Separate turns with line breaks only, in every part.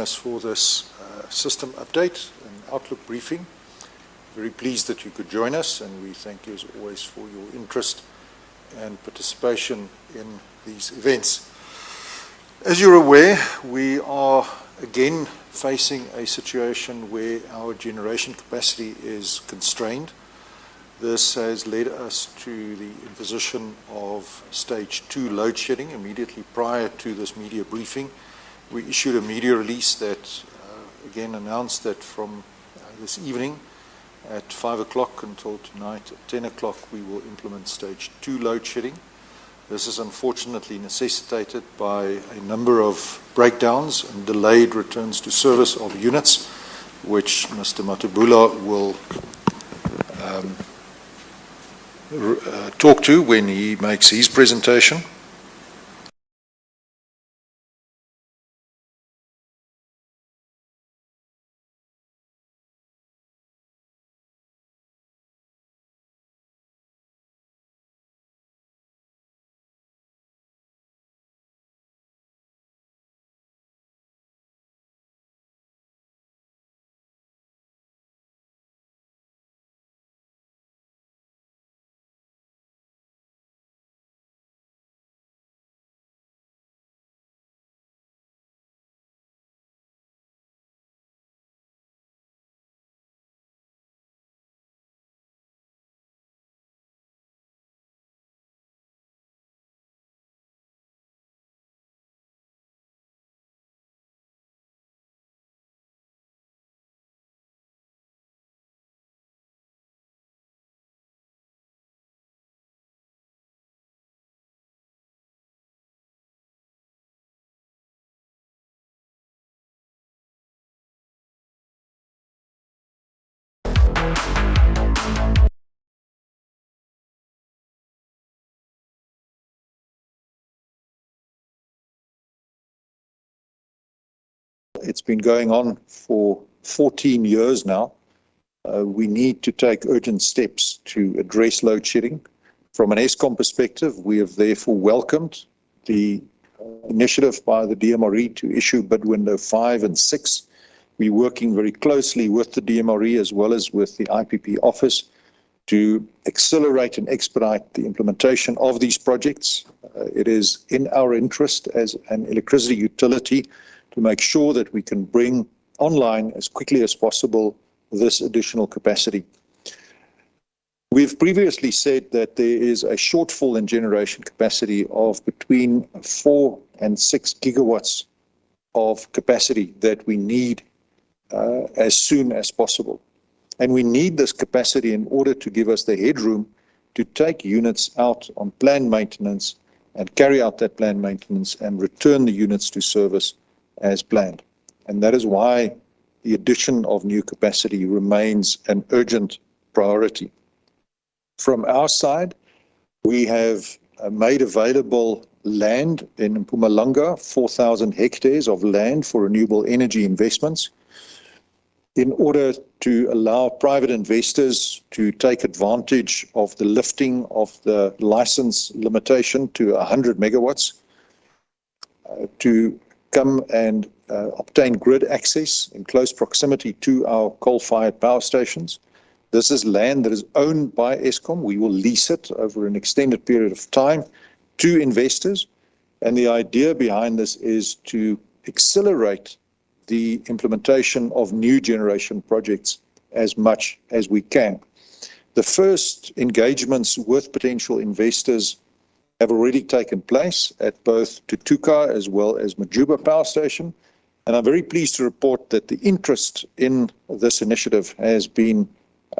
us for this system update and outlook briefing. Very pleased that you could join us, and we thank you as always for your interest and participation in these events. As you're aware, we are again facing a situation where our generation capacity is constrained. This has led us to the imposition of stage 2 load shedding. Immediately prior to this media briefing, we issued a media release that again announced that from this evening at 5 o'clock until tonight at 10 o'clock we will implement stage 2 load shedding. This is unfortunately necessitated by a number of breakdowns and delayed returns to service of units, which Mr. Matubula will talk to when he makes his presentation. It's been going on for 14 years now. We need to take urgent steps to address load shedding. From an Eskom perspective, we have therefore welcomed the initiative by the DMRE to issue bid window 5 and 6. We're working very closely with the DMRE as well as with the IPP office to accelerate and expedite the implementation of these projects. It is in our interest as an electricity utility to make sure that we can bring online as quickly as possible this additional capacity. We've previously said that there is a shortfall in generation capacity of between 4 and 6 gigawatts of capacity that we need as soon as possible. And we need this capacity in order to give us the headroom to take units out on planned maintenance and carry out that planned maintenance and return the units to service as planned. And that is why the addition of new capacity remains an urgent priority. From our side, we have made available land in Mpumalanga, 4,000 hectares of land for renewable energy investments, in order to allow private investors to take advantage of the lifting of the license limitation to 100 megawatts, to come and obtain grid access in close proximity to our coal-fired power stations. This is land that is owned by Eskom. We will lease it over an extended period of time to investors. And the idea behind this is to accelerate the implementation of new generation projects as much as we can. The first engagements with potential investors have already taken place at both Tutuka as well as Majuba Power Station. And I'm very pleased to report that the interest in this initiative has been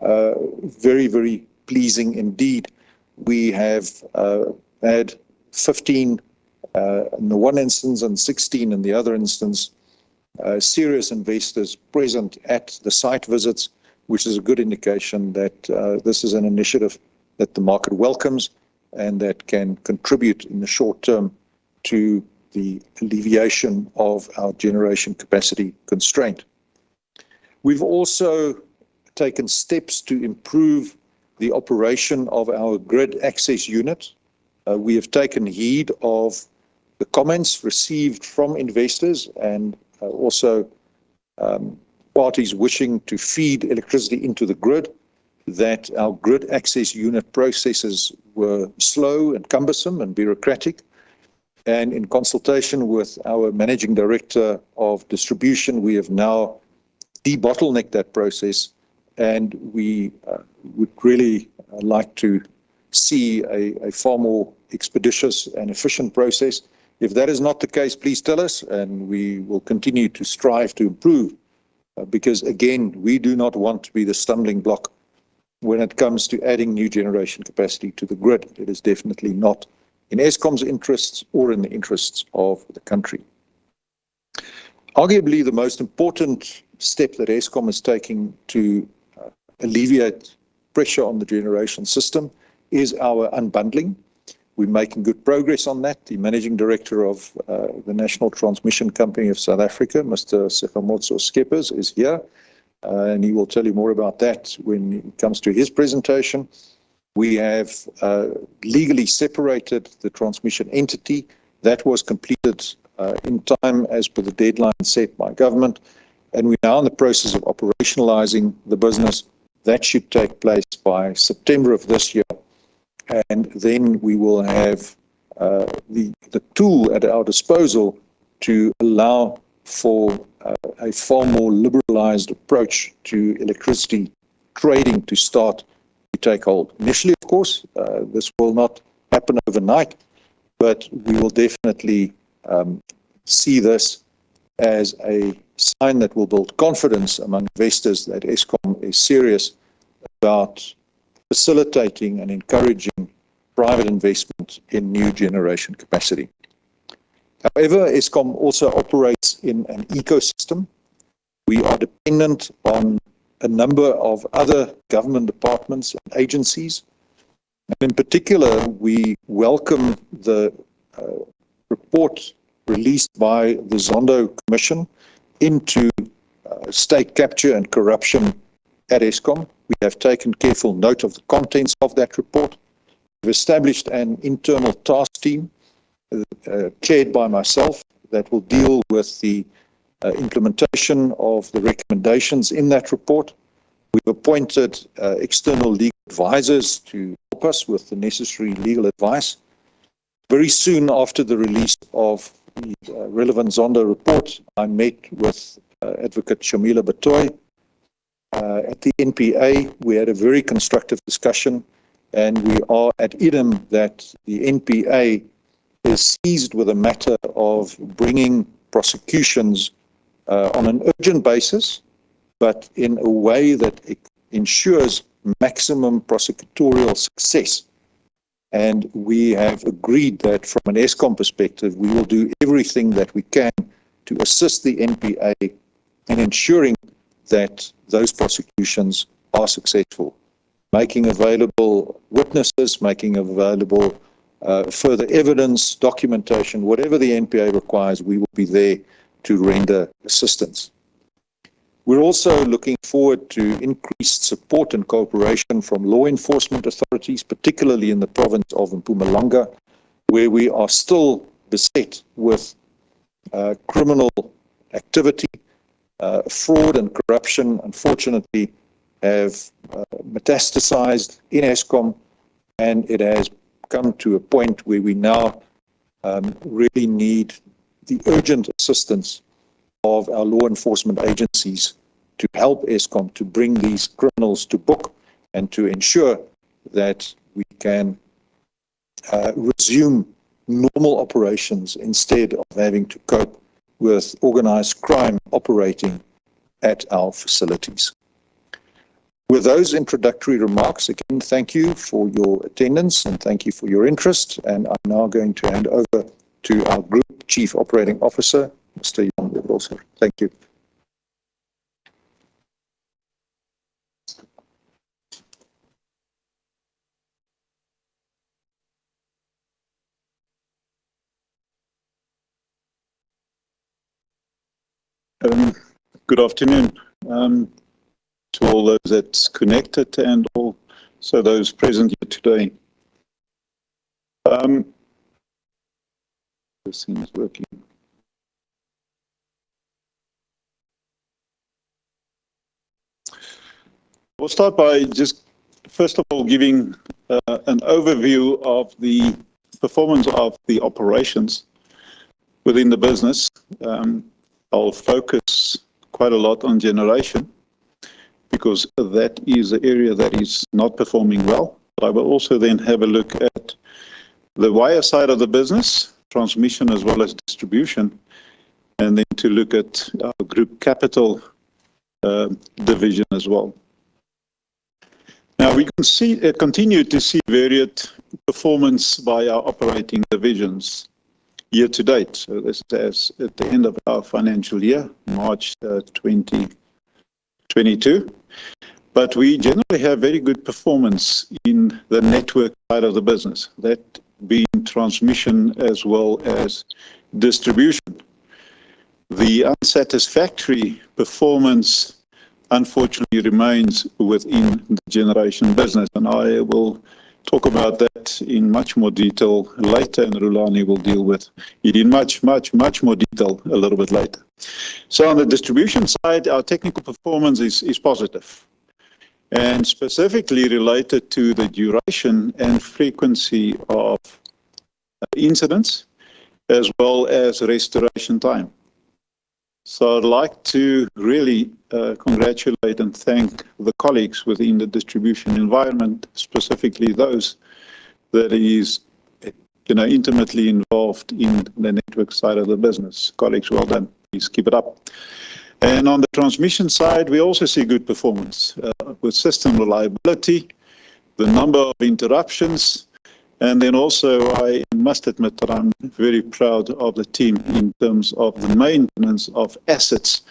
very, very pleasing indeed. We have had 15 in the one instance and 16 in the other instance, serious investors present at the site visits, which is a good indication that this is an initiative that the market welcomes and that can contribute in the short term to the alleviation of our generation capacity constraint. We've also taken steps to improve the operation of our grid access unit. We have taken heed of the comments received from investors and also parties wishing to feed electricity into the grid, that our grid access unit processes were slow and cumbersome and bureaucratic. And in consultation with our Managing Director of Distribution, we have now debottlenecked that process, and we would really like to see a far more expeditious and efficient process. If that is not the case, please tell us, and we will continue to strive to improve, because again, we do not want to be the stumbling block when it comes to adding new generation capacity to the grid. It is definitely not in Eskom's interests or in the interests of the country. Arguably, the most important step that Eskom is taking to alleviate pressure on the generation system is our unbundling. We're making good progress on that. The Managing Director of the National Transmission Company of South Africa, Mr. Sekhamotso Skeppers, is here, and he will tell you more about that when it comes to his presentation. We have legally separated the transmission entity. That was completed in time as per the deadline set by government, and we're now in the process of operationalizing the business. That should take place by September of this year, and then we will have the tool at our disposal to allow for a far more liberalized approach to electricity trading to start to take hold. Initially, of course, this will not happen overnight, but we will definitely see this as a sign that will build confidence among investors that Eskom is serious about facilitating and encouraging private investment in new generation capacity. However, Eskom also operates in an ecosystem. We are dependent on a number of other government departments and agencies. And in particular, we welcome the report released by the Zondo Commission into state capture and corruption at Eskom. We have taken careful note of the contents of that report. We've established an internal task team chaired by myself that will deal with the implementation of the recommendations in that report. We've appointed external legal advisors to help us with the necessary legal advice. Very soon after the release of the relevant Zondo report, I met with Advocate Shamila Batoy at the NPA. We had a very constructive discussion, and we are at idem that the NPA is seized with a matter of bringing prosecutions on an urgent basis, but in a way that it ensures maximum prosecutorial success. And we have agreed that from an Eskom perspective, we will do everything that we can to assist the NPA in ensuring that those prosecutions are successful, making available witnesses, making available further evidence, documentation, whatever the NPA requires, we will be there to render assistance. We're also looking forward to increased support and cooperation from law enforcement authorities, particularly in the province of Mpumalanga, where we are still beset with criminal activity. Fraud and corruption, unfortunately, have metastasized in Eskom, and it has come to a point where we now really need the urgent assistance of our law enforcement agencies to help Eskom to bring these criminals to book and to ensure that we can resume normal operations instead of having to cope with organized crime operating at our facilities. With those introductory remarks, again, thank you for your attendance and thank you for your interest. And I'm now going to hand over to our Group Chief Operating Officer, Mr. Jan de Ruyter. Thank you.
Good afternoon to all those that's connected and also those present here today. This thing is working. We'll start by just, first of all, giving an overview of the performance of the operations within the business. I'll focus quite a lot on generation because that is the area that is not performing well. But I will also then have a look at the wire side of the business, transmission as well as distribution, and then to look at our group capital division as well. Now we can see continue to see varied performance by our operating divisions year to date. So this is at the end of our financial year, March 2022. But we generally have very good performance in the network side of the business, that being transmission as well as distribution. The unsatisfactory performance unfortunately remains within the generation business, and I will talk about that in much more detail later, and Rulani will deal with it in much more detail a little bit later. So on the distribution side, our technical performance is positive, and specifically related to the duration and frequency of incidents, as well as restoration time. So I'd like to really congratulate and thank the colleagues within the distribution environment, specifically those that is, intimately involved in the network side of the business. Colleagues, well done. Please keep it up. And on the transmission side, we also see good performance with system reliability, the number of interruptions, and then also I must admit that I'm very proud of the team in terms of the maintenance of assets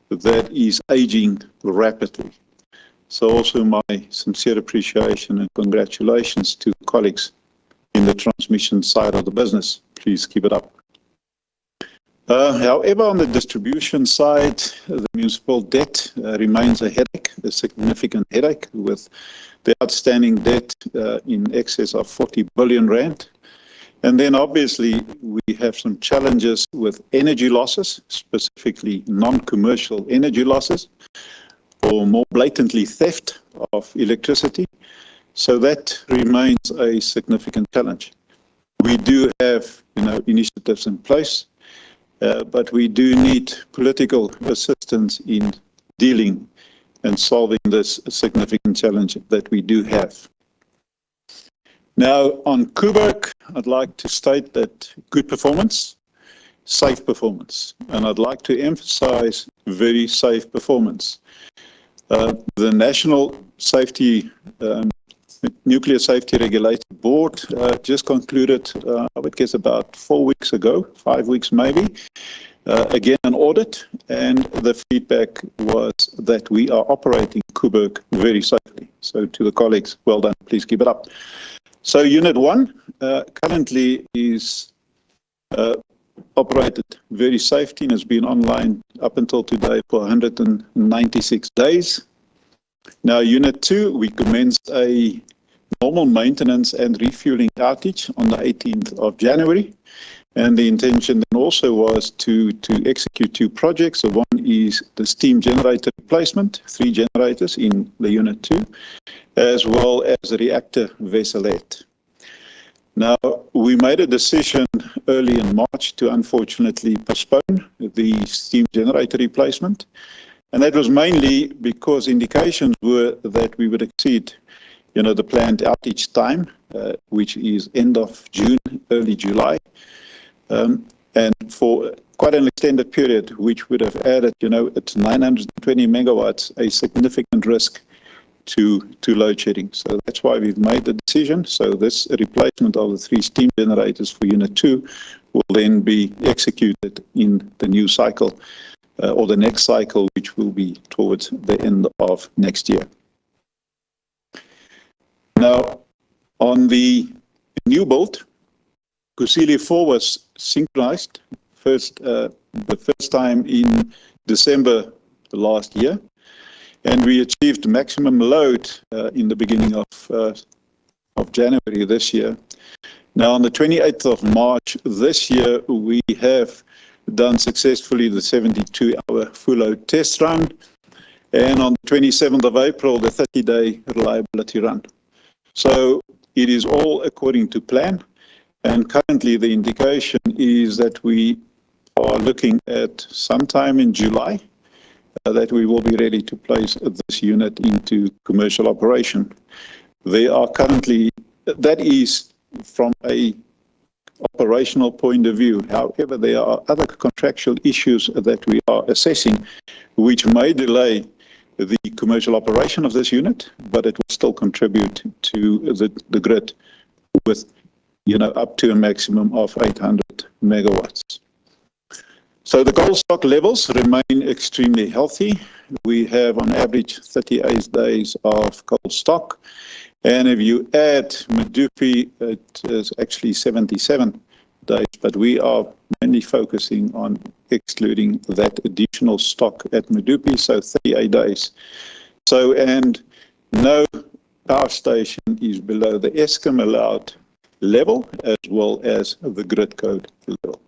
that is aging rapidly. So also my sincere appreciation and congratulations to colleagues in the transmission side of the business. Please keep it up. However, on the distribution side, the municipal debt remains a headache, a significant headache, with the outstanding debt in excess of 40 billion rand. And then obviously we have some challenges with energy losses, specifically non-commercial energy losses, or more blatantly theft of electricity. So that remains a significant challenge. We do have, initiatives in place, but we do need political assistance in dealing and solving this significant challenge that we do have. Now, on Koeberg, I'd like to state that good performance, safe performance, and I'd like to emphasize very safe performance. The National Nuclear Safety Regulator Board just concluded, I would guess about 4 weeks ago, 5 weeks maybe, again an audit, and the feedback was that we are operating Koeberg very safely. So to the colleagues, well done, please keep it up. So Unit 1 currently is operated very safely and has been online up until today for 196 days. Now Unit 2, we commenced a normal maintenance and refueling outage on the 18th of January. And the intention then also was to execute 2 projects. So one is the steam generator replacement, 3 generators in the Unit 2, as well as the reactor vesselette. Now, we made a decision early in March to unfortunately postpone the steam generator replacement. And that was mainly because indications were that we would exceed, the planned outage time, which is end of June, early July. And for quite an extended period, which would have added, at 920 megawatts, a significant risk to load shedding. So that's why we've made the decision. So this replacement of the 3 steam generators for Unit 2 will then be executed in the new cycle, or the next cycle, which will be towards the end of next year. Now, on the new build, Kusile 4 was synchronized the first time in December last year, and we achieved maximum load in the beginning of January this year. Now, on the 28th of March this year, we have done successfully the 72-hour full load test run, and on the 27th of April, the 30-day reliability run. So it is all according to plan, and currently the indication is that we are looking at sometime in July that we will be ready to place this unit into commercial operation. They are currently, that is from a operational point of view. However, there are other contractual issues that we are assessing which may delay the commercial operation of this unit, but it will still contribute to the grid with, up to a maximum of 800 megawatts. So the coal stock levels remain extremely healthy. We have on average 38 days of coal stock. And if you add Medupi, it is actually 77 days, but we are mainly focusing on excluding that additional stock at Medupi, so 38 days. So, and no power station is below the Eskom allowed level as well as the grid code level.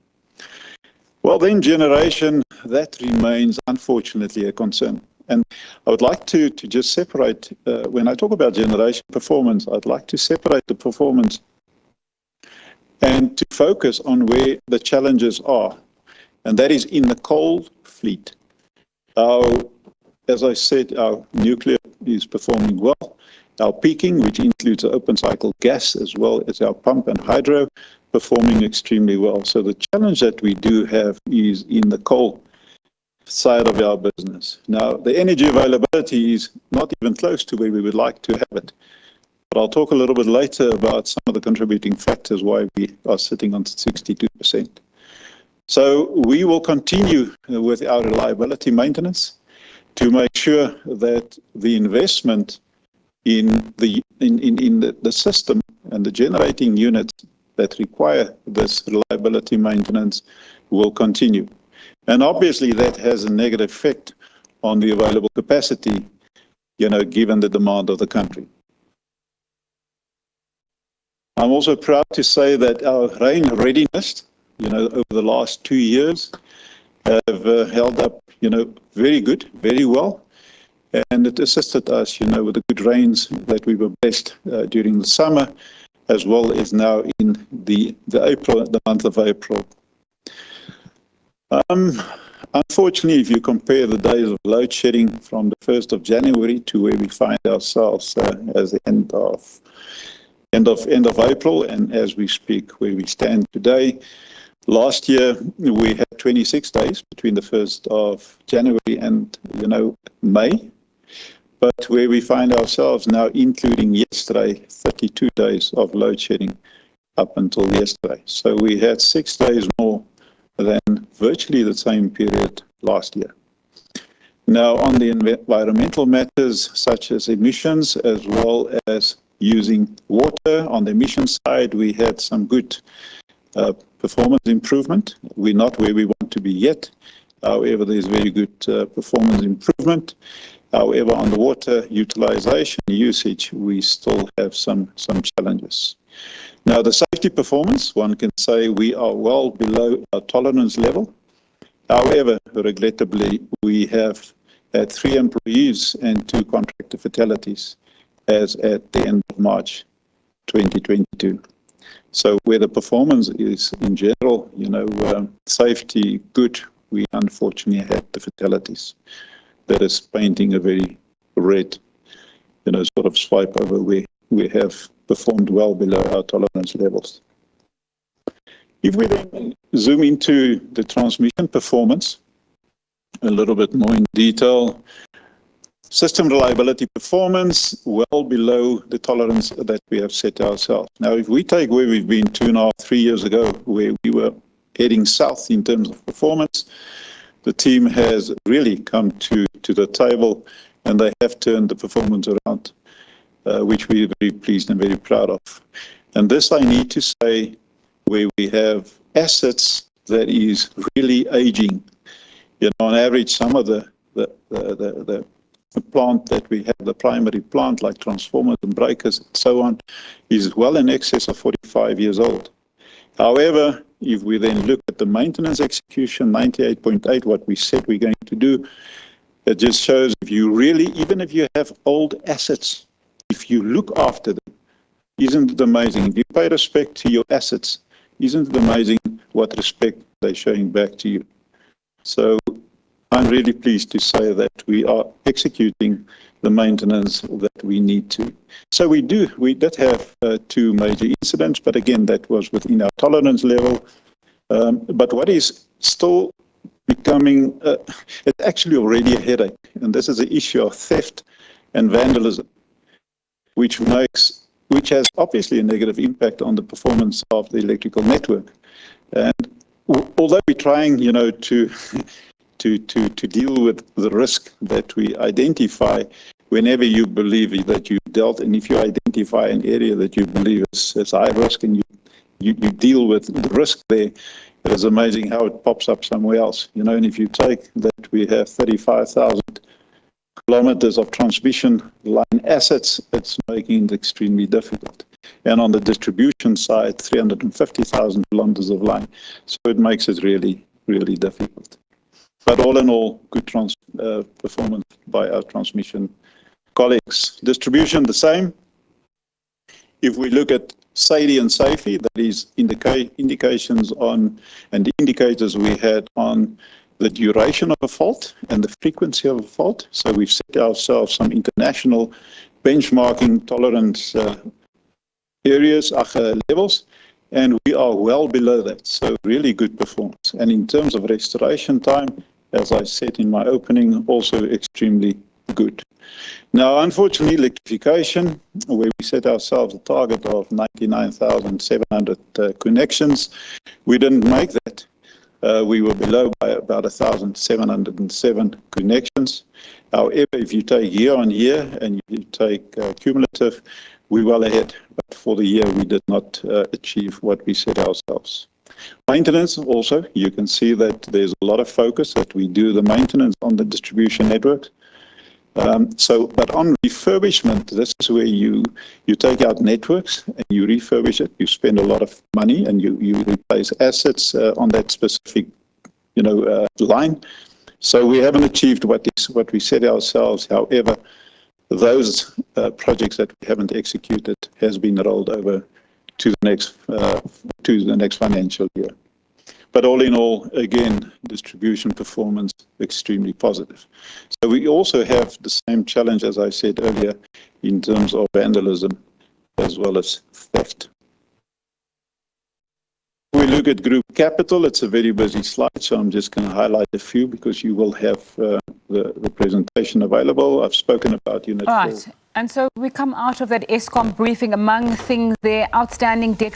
Well, then generation, that remains unfortunately a concern. And I would like to just separate, when I talk about generation performance, I'd like to separate the performance and to focus on where the challenges are. And that is in the coal fleet. As I said, our nuclear is performing well. Our peaking, which includes open cycle gas as well as our pump and hydro, performing extremely well. So the challenge that we do have is in the coal side of our business. Now, the energy availability is not even close to where we would like to have it. But I'll talk a little bit later about some of the contributing factors why we are sitting on 62%. So we will continue with our reliability maintenance to make sure that the investment in the system and the generating units that require this reliability maintenance will continue. And obviously that has a negative effect on the available capacity, given the demand of the country. I'm also proud to say that our rain readiness, over the last 2 years have held up, very good, very well. And it assisted us, with the good rains that we were blessed during the summer, as well as now in the month of April. Unfortunately, if you compare the days of load shedding from the 1st of January to where we find ourselves as the end of April, and as we speak, where we stand today, last year we had 26 days between the 1st of January and May. But where we find ourselves now, including yesterday, 32 days of load shedding up until yesterday. So we had 6 days more than virtually the same period last year. Now, on the environmental matters such as emissions, as well as using water, on the emissions side, we had some good performance improvement. We're not where we want to be yet. However, there's very good performance improvement. However, on the water utilization usage, we still have some challenges. Now, the safety performance, one can say we are well below our tolerance level. However, regrettably, we have had 3 employees and 2 contractor fatalities as at the end of March 2022. So where the performance is in general, safety good, we unfortunately had the fatalities. That is painting a very red, sort of swipe over where we have performed well below our tolerance levels. If we then zoom into the transmission performance a little bit more in detail, system reliability performance well below the tolerance that we have set ourselves. Now, if we take where we've been 2.5, 3 years ago, where we were heading south in terms of performance, the team has really come to the table, and they have turned the performance around, which we're very pleased and very proud of. And this, I need to say, where we have assets that is really aging. On average, some of the plant that we have, the primary plant, like transformers and breakers and so on, is well in excess of 45 years old. However, if we then look at the maintenance execution, 98.8, what we said we're going to do, It just shows if you really, even if you have old assets, if you look after them, isn't it amazing? If you pay respect to your assets, isn't it amazing what respect they're showing back to you? So I'm really pleased to say that we are executing the maintenance that we need to. So we did have 2 major incidents, but again, that was within our tolerance level. But what is still becoming, it's actually already a headache, and this is the issue of theft and vandalism, which has obviously a negative impact on the performance of the electrical network. And although we're trying, to deal with the risk that we identify whenever you believe that you've dealt, and if you identify an area that you believe is high risk and you deal with the risk there, it is amazing how it pops up somewhere else. And if you take that we have 35,000 kilometers of transmission line assets, it's making it extremely difficult. And on the distribution side, 350,000 kilometers of line. So it makes it really, really difficult. But all in all, good performance by our transmission colleagues. Distribution, the same. If we look at SAIDI and SAFE, that is indications on, and the indicators we had on the duration of a fault and the frequency of a fault. So we've set ourselves some international benchmarking tolerance areas, levels, and we are well below that. So really good performance. And in terms of restoration time, as I said in my opening, also extremely good. Now, unfortunately, electrification, where we set ourselves a target of 99,700 connections, we didn't make that. We were below by about 1,707 connections. However, if you take year on year and you take cumulative, we're well ahead. But for the year, we did not achieve what we set ourselves. Maintenance also, you can see that there's a lot of focus that we do the maintenance on the distribution network. But on refurbishment, this is where you take out networks and you refurbish it. You spend a lot of money and you replace assets on that specific, line. So we haven't achieved what we set ourselves. However, those projects that we haven't executed has been rolled over to the next financial year. But all in all, again, distribution performance extremely positive. So we also have the same challenge, as I said earlier, in terms of vandalism as well as theft. We look at group capital. It's a very busy slide, so I'm just going to highlight a few because you will have the presentation available. I've spoken about Unit 4.
Right. And so we come out of that Eskom briefing. Among things there, outstanding debt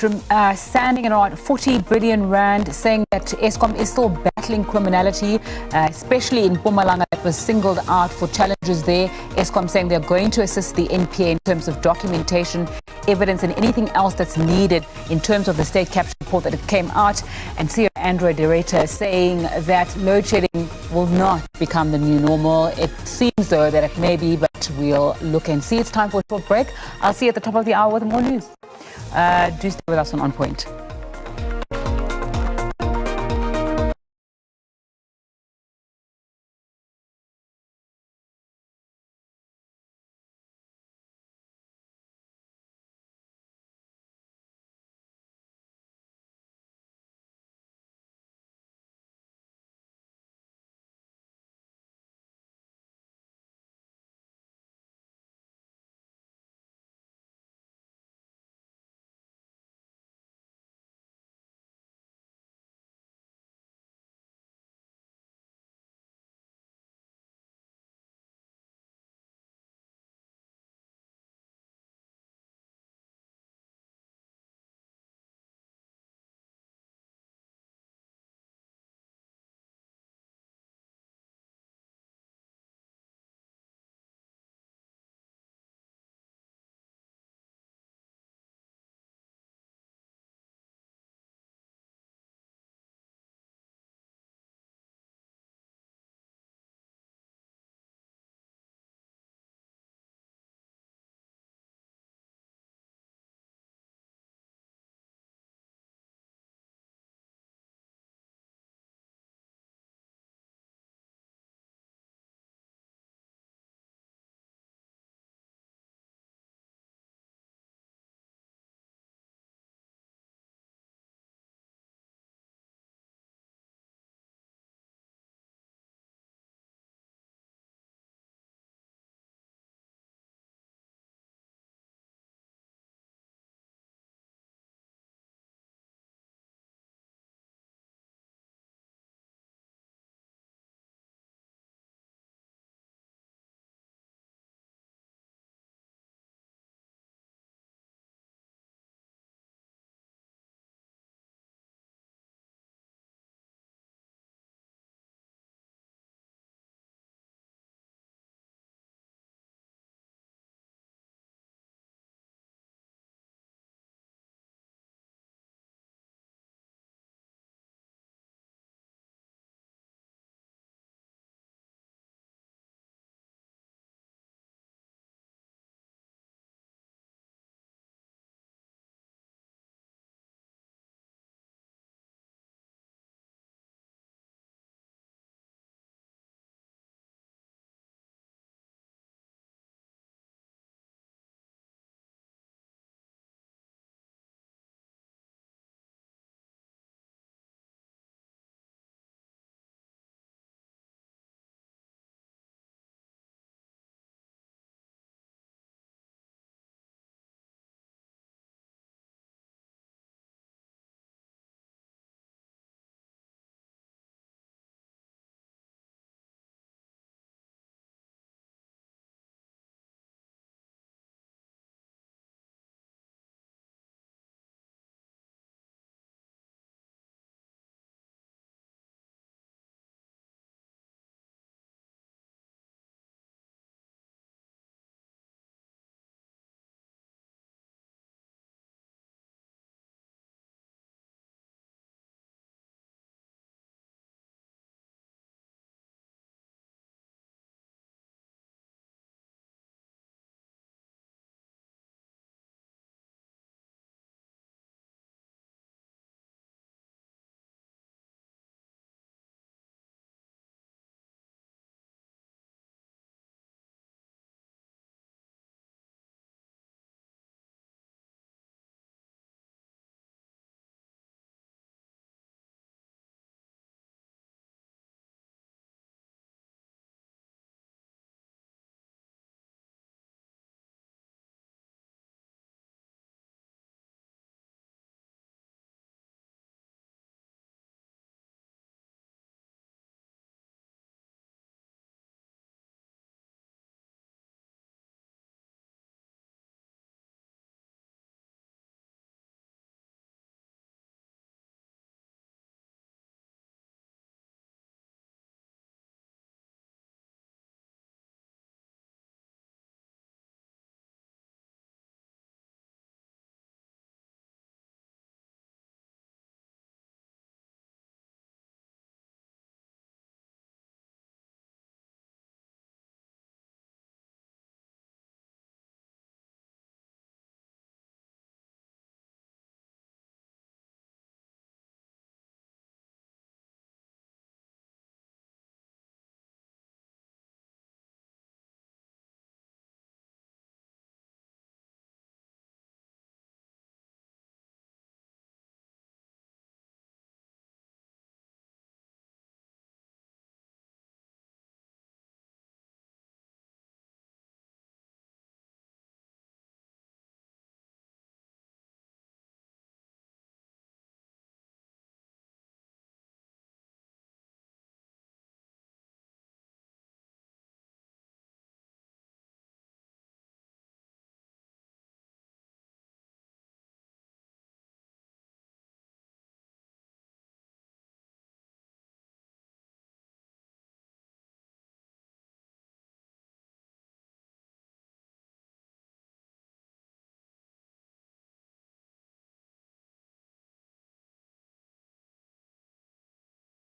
standing at around 40 billion rand, saying that Eskom is still battling criminality, especially in Mpumalanga, that was singled out for challenges there. Eskom saying they're going to assist the NPA in terms of documentation, evidence, and anything else that's needed in terms of the state capture report that it came out. And CEO André de Ruyter saying that load shedding will not become the new normal. It seems, though, that it may be, but we'll look and see. It's time for a short break. I'll see you at the top of the hour with more news. Do stay with us on Point.